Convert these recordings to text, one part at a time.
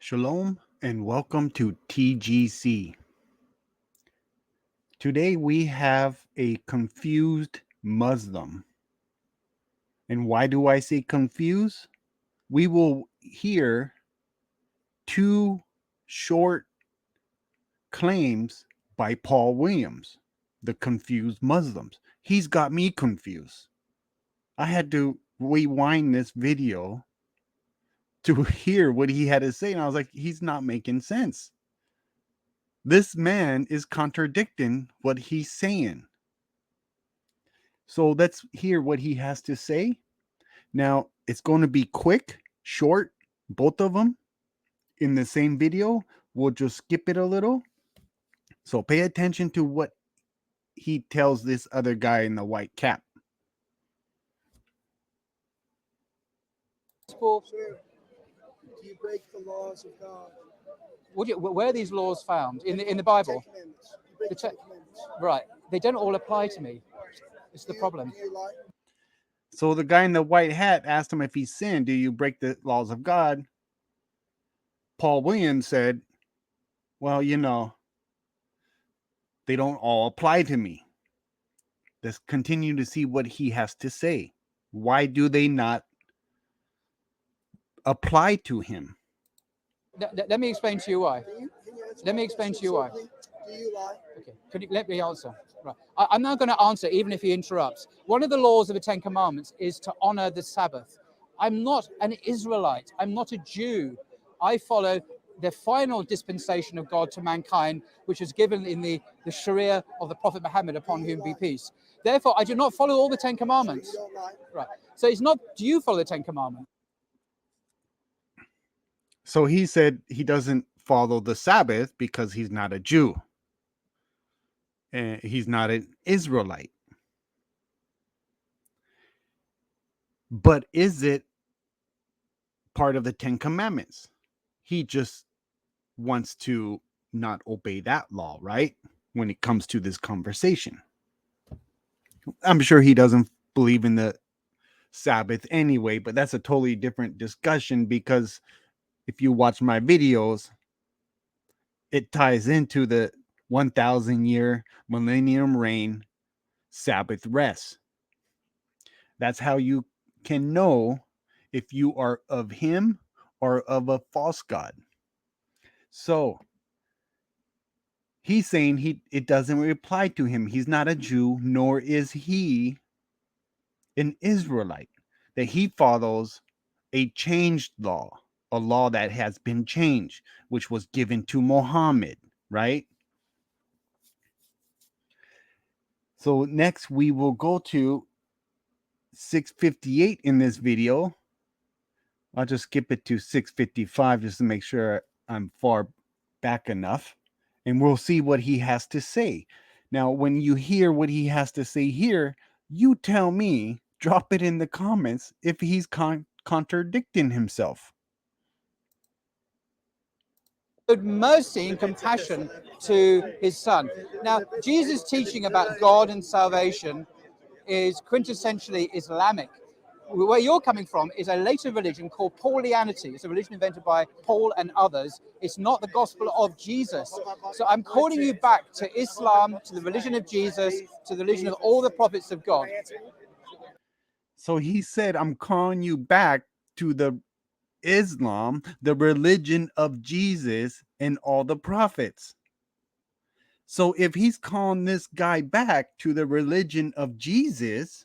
Shalom and welcome to TGC. Today we have a confused Muslim. And why do I say confused? We will hear two short claims by Paul Williams, the confused Muslims. He's got me confused. I had to rewind this video to hear what he had to say, and I was like, he's not making sense. This man is contradicting what he's saying. So let's hear what he has to say. Now, it's going to be quick, short, both of them in the same video. We'll just skip it a little. So pay attention to what he tells this other guy in the white cap. Sir, Do you break the laws of God? where are these laws found in the Bible? Ten Commandments. You break The the te- Ten Commandments. Right, they don't all apply to me. It's the problem. Do you lie? So the guy in the white hat asked him if he sinned, do you break the laws of God? Paul Williams said, well, they don't all apply to me. Let's continue to see what he has to say. Why do they not apply to him? Let me explain to you why. Can you answer Let my me explain question to you why. simply? Do you lie? Okay, could you let me answer? Right, I'm not going to answer even if he interrupts. One of the laws of the Ten Commandments is to honor the Sabbath. I'm not an Israelite. I'm not a Jew. I follow the final dispensation of God to mankind, which was given in the Sharia of the Prophet Muhammad, upon whom be peace. Therefore, I do not follow all the Ten You Commandments. don't lie. Right. So it's not, do you follow the Ten Commandments? So he said he doesn't follow the Sabbath because he's not a Jew. And he's not an Israelite. But is it part of the Ten Commandments? He just wants to not obey that law, right? When it comes to this conversation. I'm sure he doesn't believe in the Sabbath anyway, but that's a totally different discussion because if you watch my videos, it ties into the 1,000-year millennium reign Sabbath rest. That's how you can know if you are of him or of a false god. So he's saying it doesn't apply to him. He's not a Jew, nor is he an Israelite. That he follows a changed law, a law that has been changed, which was given to Muhammad, right? So next we will go to 658 in this video. I'll just skip it to 655 just to make sure I'm far back enough. And we'll see what he has to say. Now, when you hear what he has to say here, you tell me, drop it in the comments if he's contradicting himself. Mercy and compassion to his son. Now, Jesus' teaching about God and salvation is quintessentially Islamic. Where you're coming from is a later religion called Paulianity. It's a religion invented by Paul and others. It's not the gospel of Jesus. So I'm calling you back to Islam, to the religion of Jesus, to the religion of all the prophets of God. So he said, I'm calling you back to the Islam, the religion of Jesus and all the prophets. So if he's calling this guy back to the religion of Jesus,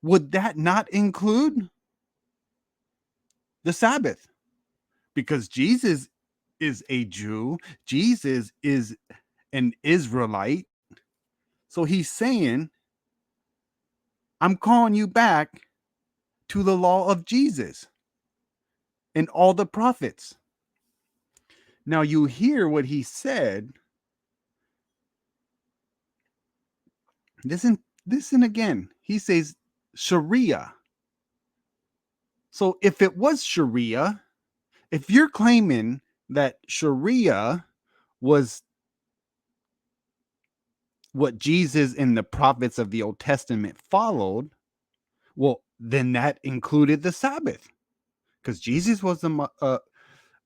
would that not include the Sabbath? Because Jesus is a Jew, Jesus is an Israelite. So he's saying, I'm calling you back to the law of Jesus and all the prophets. Now you hear what he said. Listen again. He says Sharia. So if it was Sharia, if you're claiming that Sharia was what Jesus and the prophets of the Old Testament followed, well, then that included the Sabbath. because Jesus was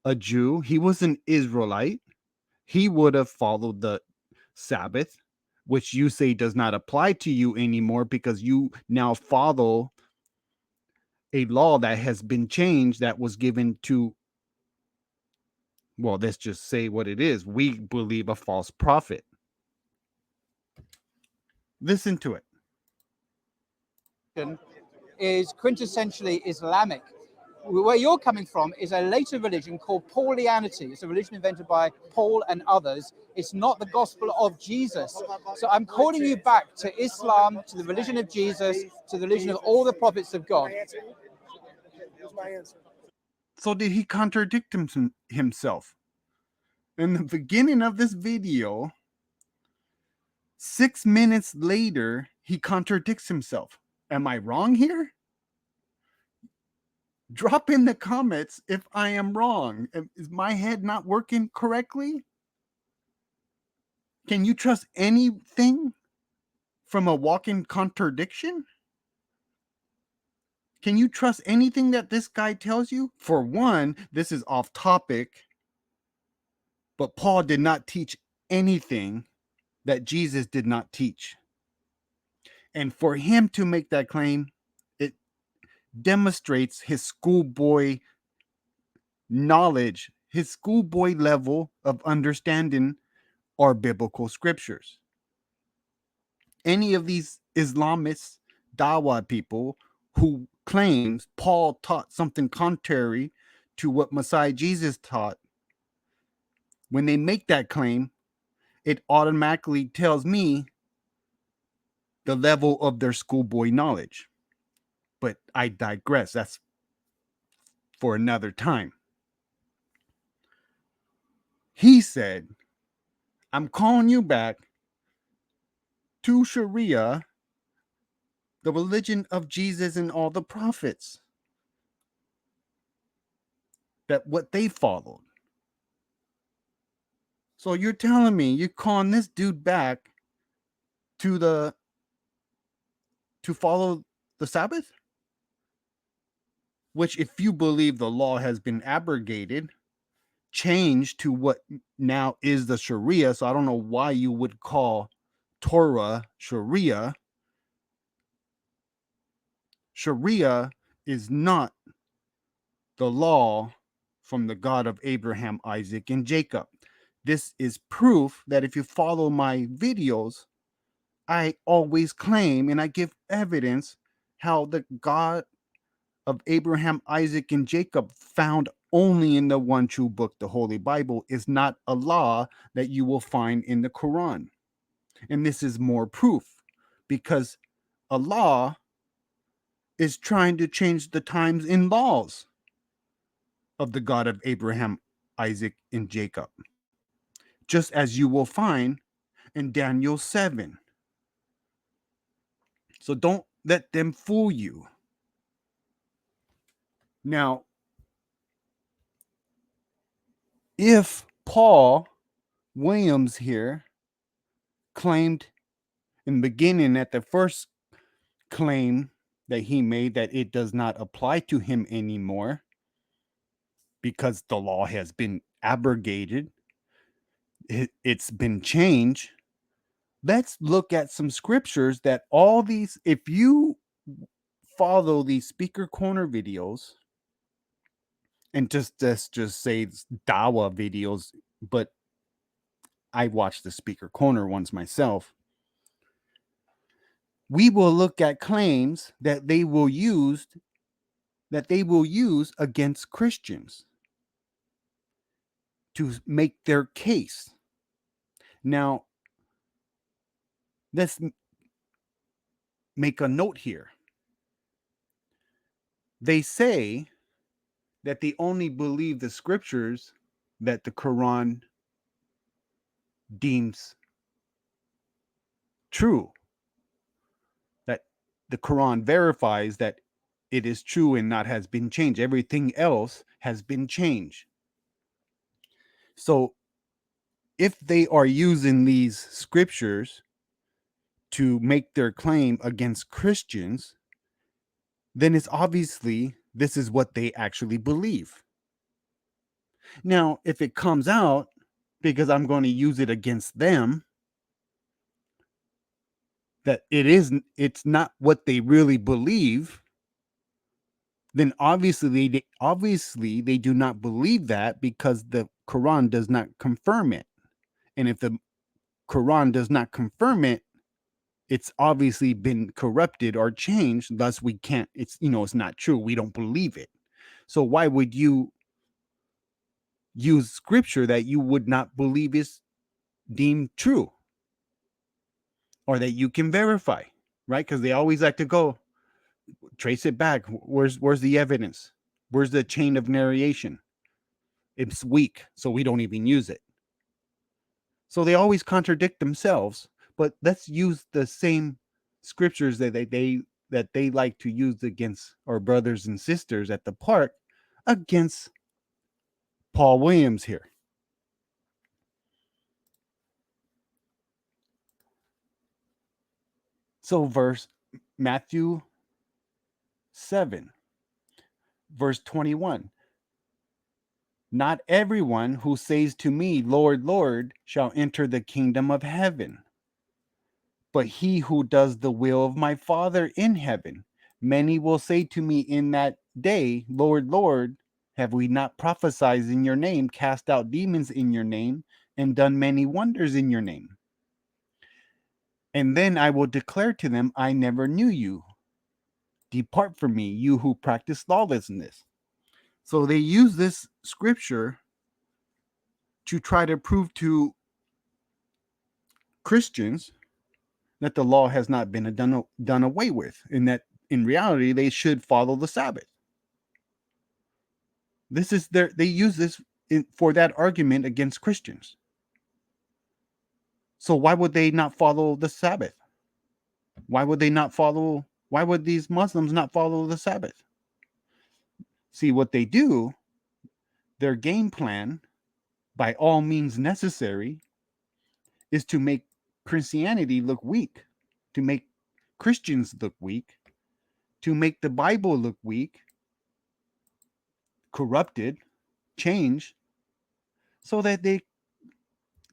a Jew. He was an Israelite. He would have followed the Sabbath, which you say does not apply to you anymore because you now follow a law that has been changed that was given to, well, let's just say what it is. We believe a false prophet. Listen to it. Is quintessentially Islamic. Where you're coming from is a later religion called Paulianity. It's a religion invented by Paul and others. It's not the gospel of Jesus. So I'm calling you back to Islam, to the religion of Jesus, to the religion of all the prophets of God. Here's my answer. So did he contradict himself? In the beginning of this video, 6 minutes later, he contradicts himself. Am I wrong here? Drop in the comments if I am wrong. Is my head not working correctly? Can you trust anything from a walking contradiction? Can you trust anything that this guy tells you? For one, this is off topic, but Paul did not teach anything that Jesus did not teach. And for him to make that claim, it demonstrates his schoolboy knowledge, his schoolboy level of understanding our biblical scriptures. Any of these Islamists, Dawah people who claims Paul taught something contrary to what Messiah Jesus taught, when they make that claim, it automatically tells me the level of their schoolboy knowledge. But I digress. That's for another time. He said, I'm calling you back to Sharia, the religion of Jesus and all the prophets, that what they followed. So you're telling me you're calling this dude back to follow the Sabbath? Which, if you believe the law has been abrogated, changed to what now is the Sharia, so I don't know why you would call Torah Sharia. Sharia is not the law from the God of Abraham, Isaac, and Jacob. This is proof that if you follow my videos, I always claim and I give evidence how the God of Abraham, Isaac, and Jacob, found only in the one true book, the Holy Bible, is not a law that you will find in the Quran. And this is more proof because Allah is trying to change the times and laws of the God of Abraham, Isaac, and Jacob, just as you will find in Daniel 7. So don't let them fool you. Now, if Paul Williams here claimed in the beginning at the first claim that he made that it does not apply to him anymore because the law has been abrogated, it's been changed. Let's look at some scriptures that all these, if you follow these speaker corner videos, and just say Dawah videos, but I watched the speaker corner ones myself. We will look at claims that they will use against Christians to make their case. Now, let's make a note here. They say that they only believe the scriptures that the Quran deems true, that the Quran verifies that it is true and not has been changed. Everything else has been changed. So if they are using these scriptures to make their claim against Christians, then it's obviously this is what they actually believe. Now, if it comes out because I'm going to use it against them, that it's not what they really believe, then obviously they do not believe that, because the Quran does not confirm it. And if the Quran does not confirm it, it's obviously been corrupted or changed. Thus, we can't. It's not true. We don't believe it. So why would you use scripture that you would not believe is deemed true, or that you can verify, right? Because they always like to go trace it back. Where's the evidence? Where's the chain of narration? It's weak, so we don't even use it. So they always contradict themselves. But let's use the same scriptures that they like to use against our brothers and sisters at the park against Paul Williams here. So Matthew 7, verse 21. Not everyone who says to me, Lord, Lord, shall enter the kingdom of heaven, but he who does the will of my Father in heaven. Many will say to me in that day, Lord, Lord, have we not prophesied in your name, cast out demons in your name, and done many wonders in your name? And then I will declare to them, I never knew you. Depart from me, you who practice lawlessness. So they use this scripture to try to prove to Christians that the law has not been done away with, and that in reality they should follow the Sabbath. They use this for that argument against Christians. So why would they not follow the Sabbath? Why would these Muslims not follow the Sabbath? See, what they do, their game plan, by all means necessary, is to make Christianity look weak, to make Christians look weak, to make the Bible look weak, corrupted, changed, so that they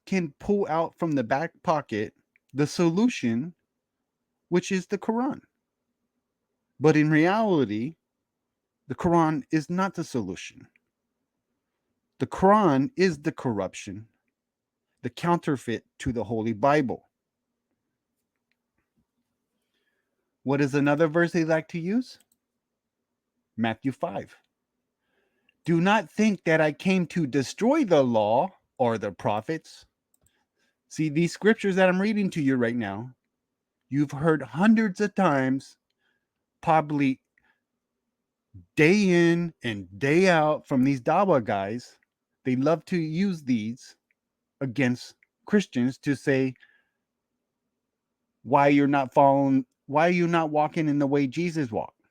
can pull out from the back pocket the solution, which is the Quran. But in reality, the Quran is not the solution. The Quran is the corruption, the counterfeit to the Holy Bible. What is another verse they like to use? Matthew 5. Do not think that I came to destroy the law or the prophets. See, these scriptures that I'm reading to you right now, you've heard hundreds of times, probably day in and day out, from these Dawah guys. They love to use these against Christians to say why you're not walking in the way Jesus walked.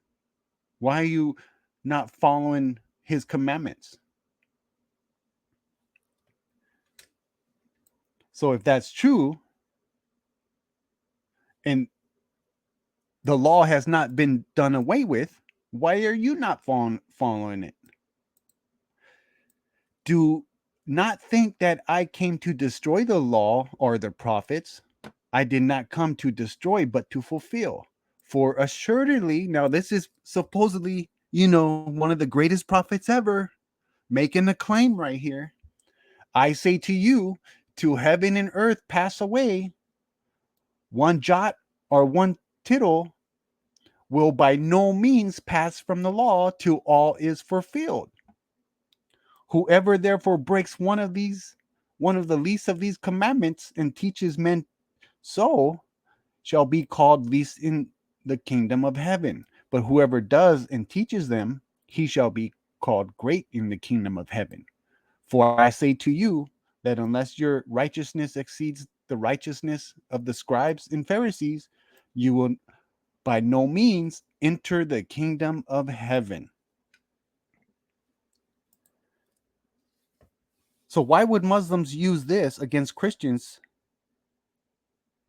Why are you not following his commandments? So if that's true, and the law has not been done away with, why are you not following it? Do not think that I came to destroy the law or the prophets. I did not come to destroy, but to fulfill. For assuredly, now this is supposedly, one of the greatest prophets ever, making a claim right here. I say to you, till heaven and earth pass away, one jot or one tittle will by no means pass from the law till all is fulfilled. Whoever therefore breaks one of the least of these commandments, and teaches men so, shall be called least in the kingdom of heaven. But whoever does and teaches them, he shall be called great in the kingdom of heaven. For I say to you that unless your righteousness exceeds the righteousness of the scribes and Pharisees, you will by no means enter the kingdom of heaven. So why would Muslims use this against Christians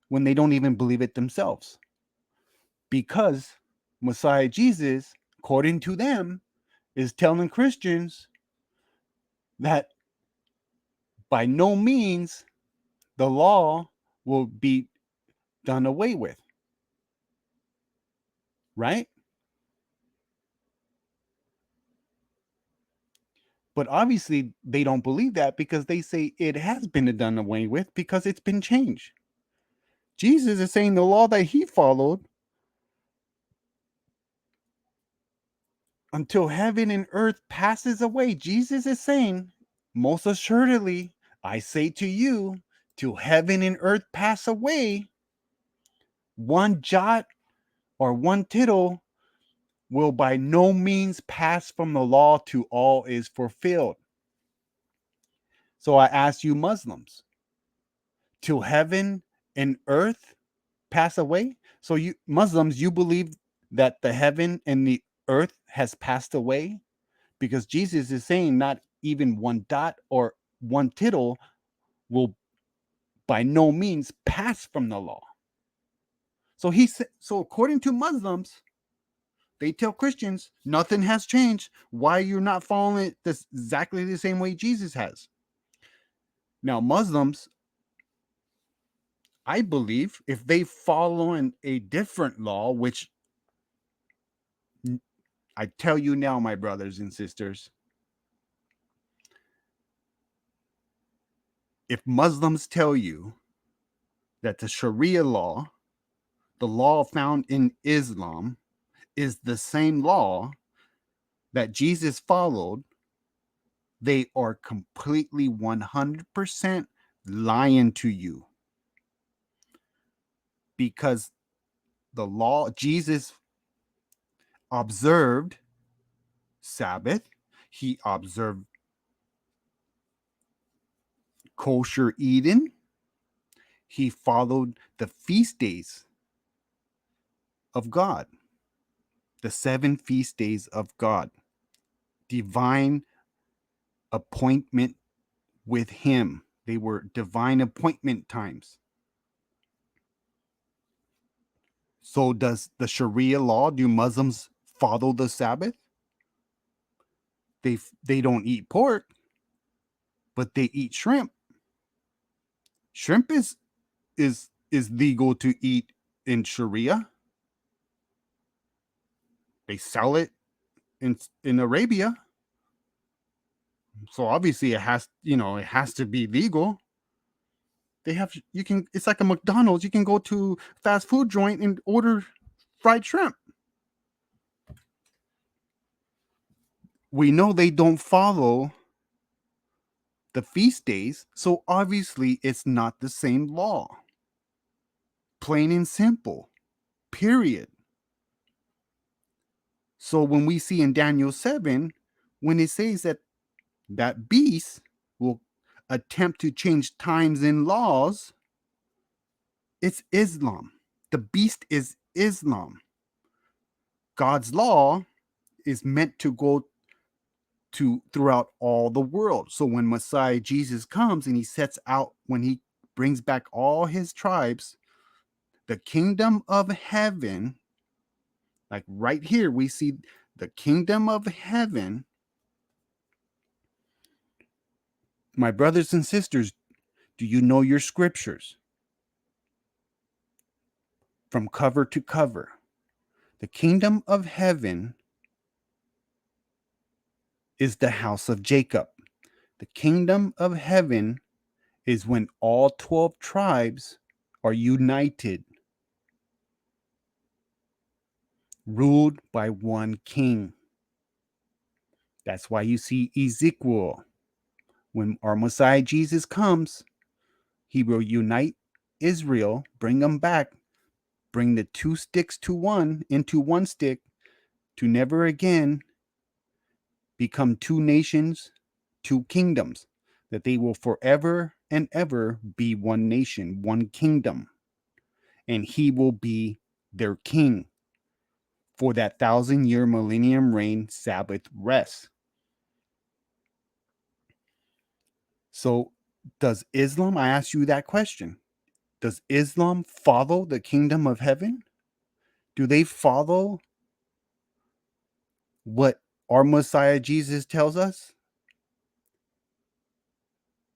when they don't even believe it themselves? Because Messiah Jesus, according to them, is telling Christians that by no means the law will be done away with. Right? But obviously, they don't believe that because they say it has been done away with because it's been changed. Jesus is saying the law that he followed until heaven and earth passes away. Jesus is saying, most assuredly, I say to you, till heaven and earth pass away, one jot or one tittle will by no means pass from the law till all is fulfilled. So I ask you, Muslims, till heaven and earth pass away? So you Muslims, you believe that the heaven and the earth has passed away? Because Jesus is saying not even one dot or one tittle will by no means pass from the law. So so according to Muslims, they tell Christians nothing has changed. Why you're not following it this exactly the same way Jesus has? Now, Muslims, I believe, if they follow a different law, which I tell you now, my brothers and sisters, if Muslims tell you that the Sharia law, the law found in Islam, is the same law that Jesus followed, they are completely 100% lying to you. Because the law, Jesus observed Sabbath, he observed kosher eating, he followed the feast days of God, the 7 feast days of God, divine appointment with him. They were divine appointment times. So does the Sharia law, do Muslims follow the Sabbath? They don't eat pork, but they eat shrimp. Shrimp is legal to eat in Sharia. They sell it in Arabia. So obviously it has to be legal. It's like a McDonald's. You can go to fast food joint and order fried shrimp. We know they don't follow the feast days, so obviously it's not the same law. Plain and simple. Period. So when we see in Daniel 7, when it says that beast will attempt to change times and laws, it's Islam. The beast is Islam. God's law is meant to go to throughout all the world. So when Messiah Jesus comes and he sets out, when he brings back all his tribes, the kingdom of heaven, like right here, we see the kingdom of heaven. My brothers and sisters, do you know your scriptures from cover to cover? The kingdom of heaven is the house of Jacob. The kingdom of heaven is when all 12 tribes are united, ruled by one king. That's why you see Ezekiel. When our Messiah Jesus comes, he will unite Israel, bring them back, bring the 2 sticks to one into one stick, to never again become 2 nations, 2 kingdoms, that they will forever and ever be one nation, one kingdom, and he will be their king for that 1,000-year millennium reign Sabbath rest. So does Islam, I ask you that question, does Islam follow the kingdom of heaven? Do they follow what our Messiah Jesus tells us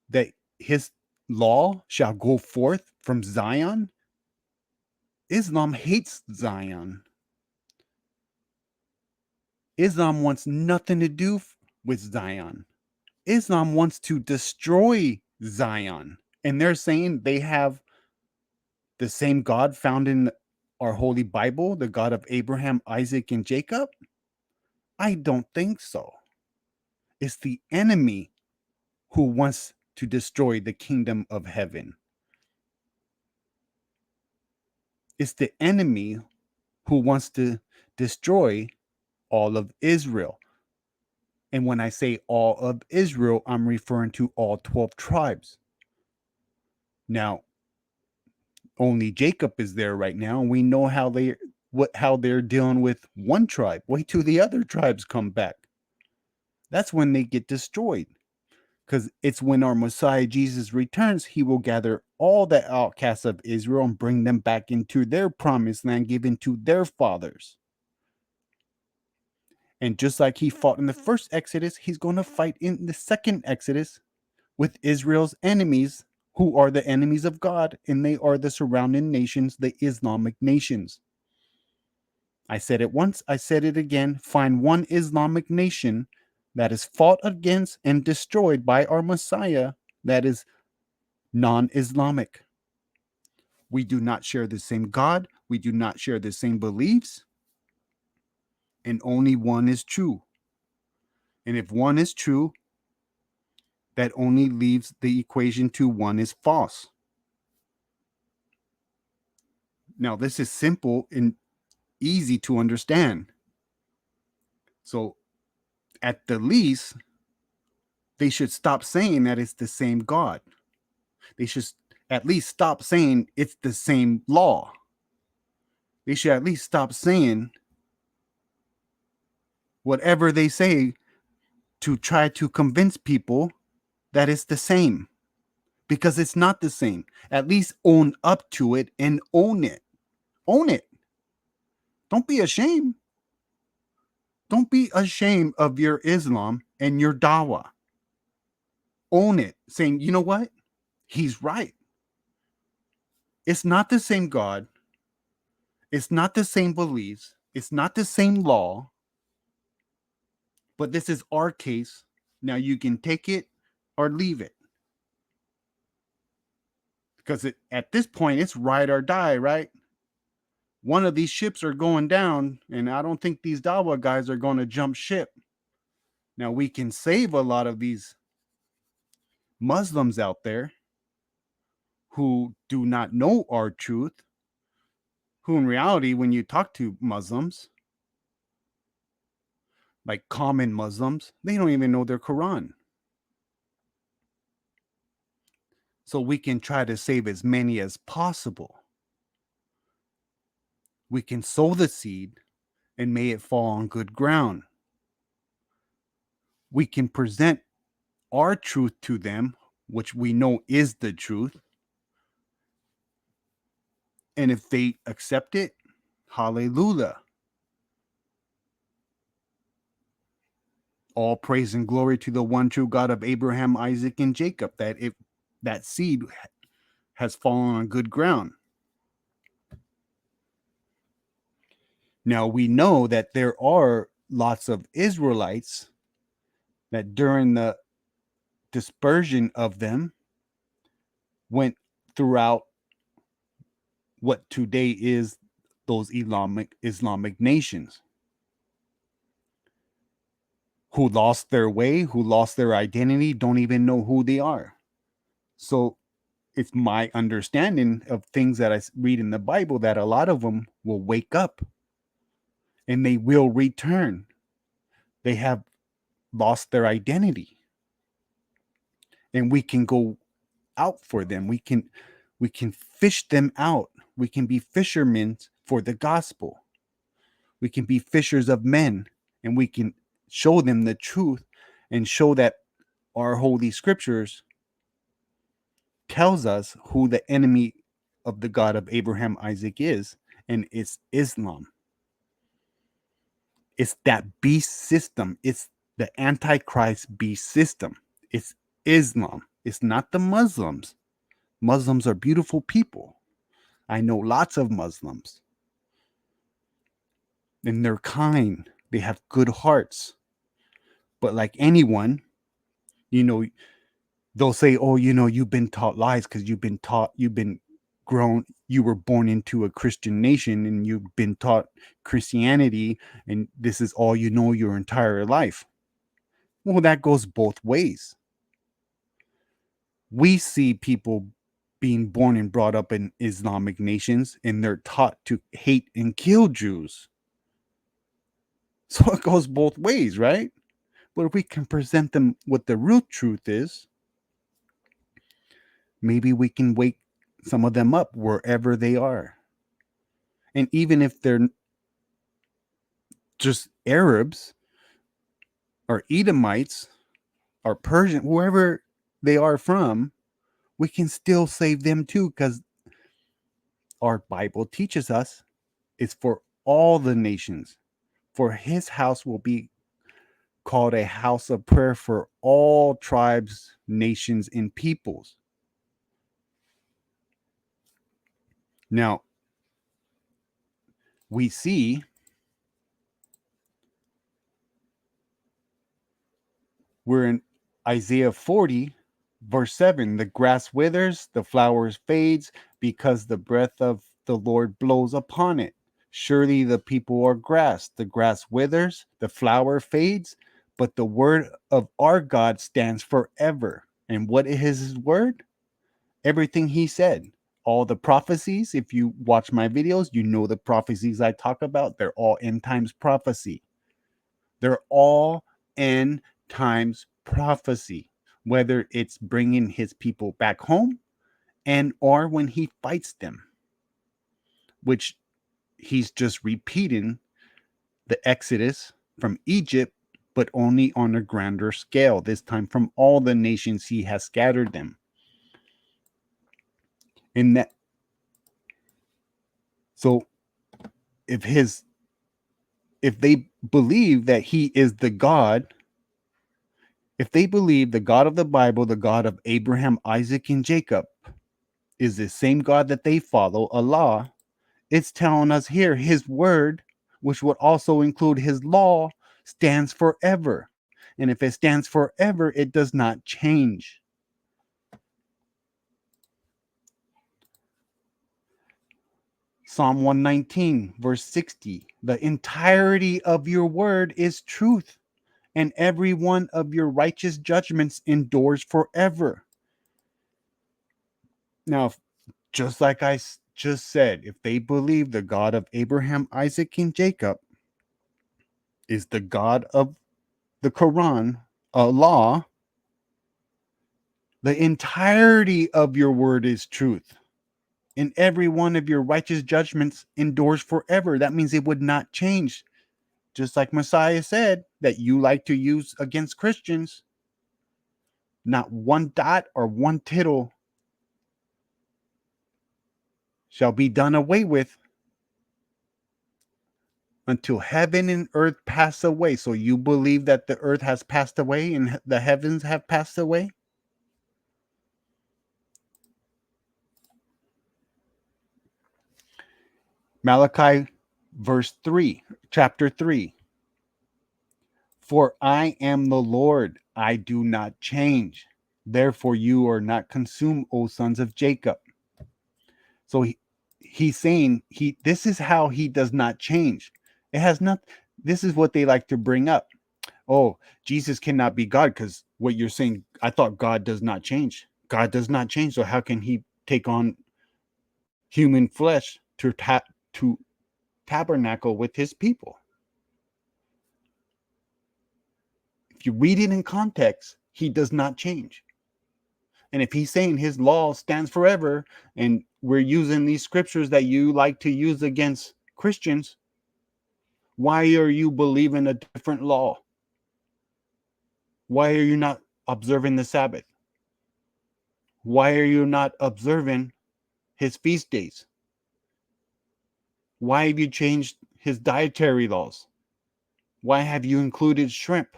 that his law shall go forth from Zion. Islam hates Zion. Islam wants nothing to do with Zion. Islam wants to destroy Zion. And they're saying they have the same God found in our Holy Bible, the God of Abraham, Isaac, and Jacob? I don't think so. It's the enemy who wants to destroy the kingdom of heaven. It's the enemy who wants to destroy all of Israel. And when I say all of Israel, I'm referring to all 12 tribes. Now, only Jacob is there right now, and we know how they're dealing with one tribe. Wait till the other tribes come back. That's when they get destroyed. Because it's when our Messiah Jesus returns, he will gather all the outcasts of Israel and bring them back into their promised land given to their fathers. And just like he fought in the first Exodus, he's going to fight in the second Exodus with Israel's enemies, who are the enemies of God, and they are the surrounding nations, the Islamic nations. I said it once, I said it again. Find one Islamic nation that is fought against and destroyed by our Messiah that is non-Islamic. We do not share the same God. We do not share the same beliefs. And only one is true. And if one is true, that only leaves the equation to one is false. Now, this is simple and easy to understand. So, at the least, they should stop saying that it's the same God. They should at least stop saying it's the same law. They should at least stop saying whatever they say to try to convince people that it's the same, because it's not the same. At least own up to it and own it. Own it. Don't be ashamed. Don't be ashamed of your Islam and your Dawah. Own it, saying, you know what? He's right. It's not the same God. It's not the same beliefs. It's not the same law. But this is our case. Now you can take it or leave it. Because at this point, it's ride or die, right? One of these ships are going down, and I don't think these Dawah guys are going to jump ship. Now, we can save a lot of these Muslims out there who do not know our truth, who in reality, when you talk to Muslims, like common Muslims, they don't even know their Quran. So we can try to save as many as possible. We can sow the seed and may it fall on good ground. We can present our truth to them, which we know is the truth. And if they accept it, hallelujah. All praise and glory to the one true God of Abraham, Isaac, and Jacob, that if that seed has fallen on good ground. Now we know that there are lots of Israelites that during the dispersion of them went throughout what today is those Islamic nations, who lost their way, who lost their identity, don't even know who they are. So it's my understanding of things that I read in the Bible that a lot of them will wake up and they will return. They have lost their identity. And we can go out for them. We can fish them out. We can be fishermen for the gospel. We can be fishers of men, and we can show them the truth and show that our holy scriptures tells us who the enemy of the God of Abraham, Isaac is, and it's Islam. It's that beast system. It's the antichrist beast system. It's Islam. It's not the Muslims. Muslims are beautiful people. I know lots of Muslims. And they're kind. They have good hearts. But like anyone, you know, they'll say, oh, you've been taught lies because you've been grown, you were born into a Christian nation and you've been taught Christianity and this is all you know your entire life. Well, that goes both ways. We see people being born and brought up in Islamic nations and they're taught to hate and kill Jews. So it goes both ways, right? But if we can present them what the real truth is, maybe we can wake some of them up wherever they are. And even if they're just Arabs or Edomites or Persian, wherever they are from, we can still save them too, because our Bible teaches us it's for all the nations. For his house will be called a house of prayer for all tribes, nations, and peoples. Now, we see we're in Isaiah 40, verse 7. The grass withers, the flowers fades, because the breath of the Lord blows upon it. Surely the people are grass. The grass withers, the flower fades, but the word of our God stands forever. And what is his word? Everything he said. All the prophecies, if you watch my videos, you know the prophecies I talk about. They're all end times prophecy. They're all end times prophecy, whether it's bringing his people back home and or when he fights them, which he's just repeating the Exodus from Egypt, but only on a grander scale, this time from all the nations he has scattered them. And that, so if they believe that he is the God, if they believe the God of the Bible, the God of Abraham, Isaac, and Jacob, is the same God that they follow, Allah, it's telling us here his word, which would also include his law, stands forever. And if it stands forever, it does not change. Psalm 119, verse 60. The entirety of your word is truth, and every one of your righteous judgments endures forever. Now, just like I just said, if they believe the God of Abraham, Isaac, and Jacob is the God of the Quran, Allah, the entirety of your word is truth, and every one of your righteous judgments endures forever. That means it would not change. Just like Messiah said that you like to use against Christians, not one dot or one tittle shall be done away with until heaven and earth pass away. So you believe that the earth has passed away and the heavens have passed away? Malachi verse 3, chapter 3. For I am the Lord, I do not change. Therefore you are not consumed, O sons of Jacob. So he's saying this is how he does not change. It has not, this is what they like to bring up. Oh, Jesus cannot be God because what you're saying, I thought God does not change. God does not change. So how can he take on human flesh to tabernacle with his people? If you read it in context, he does not change. And if he's saying his law stands forever, and we're using these scriptures that you like to use against Christians, why are you believing a different law? Why are you not observing the Sabbath? Why are you not observing his feast days? Why have you changed his dietary laws? Why have you included shrimp?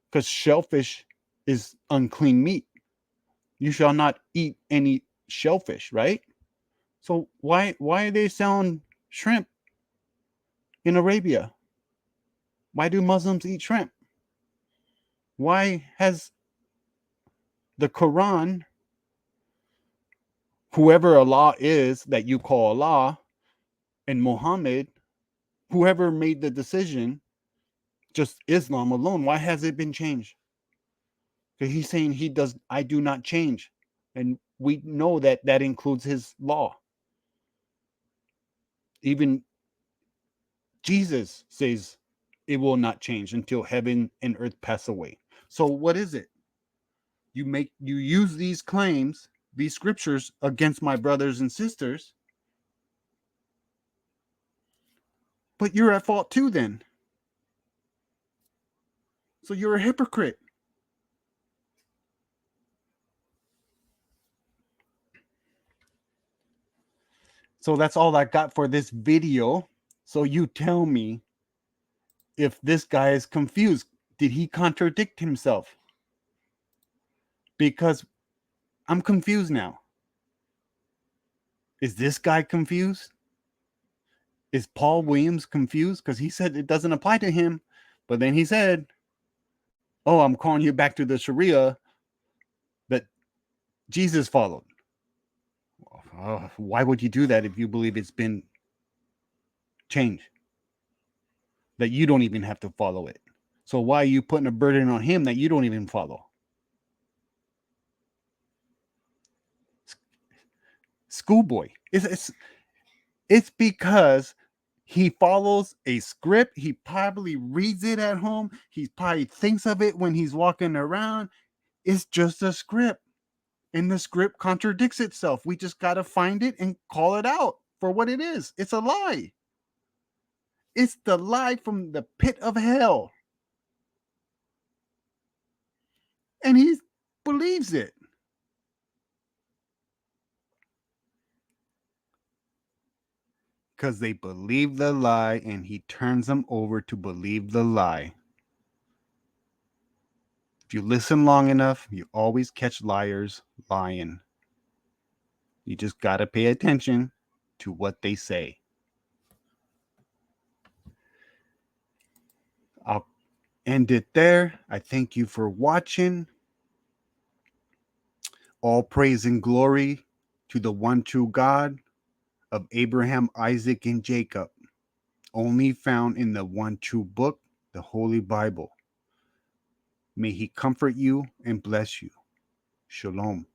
Because shellfish is unclean meat. You shall not eat any shellfish, right? So why are they selling shrimp in Arabia? Why do Muslims eat shrimp? Why has the Quran, whoever Allah is that you call Allah, and Muhammad, whoever made the decision, just Islam alone, why has it been changed? Because he's saying I do not change. And we know that that includes his law. Even Jesus says it will not change until heaven and earth pass away. So what is it? You use these claims, these scriptures against my brothers and sisters, but you're at fault too then. So you're a hypocrite. So that's all I got for this video. So you tell me if this guy is confused. Did he contradict himself? Because I'm confused now. Is this guy confused? Is Paul Williams confused? Because he said it doesn't apply to him. But then he said, oh, I'm calling you back to the Sharia that Jesus followed. Why would you do that if you believe it's been changed? That you don't even have to follow it. So why are you putting a burden on him that you don't even follow? Schoolboy. It's because he follows a script. He probably reads it at home. He probably thinks of it when he's walking around. It's just a script. And the script contradicts itself. We just got to find it and call it out for what it is. It's a lie. It's the lie from the pit of hell. And he believes it. Because they believe the lie and he turns them over to believe the lie. If you listen long enough, you always catch liars lying. You just got to pay attention to what they say. I'll end it there. I thank you for watching. All praise and glory to the one true God of Abraham, Isaac, and Jacob, only found in the one true book, the Holy Bible. May he comfort you and bless you. Shalom.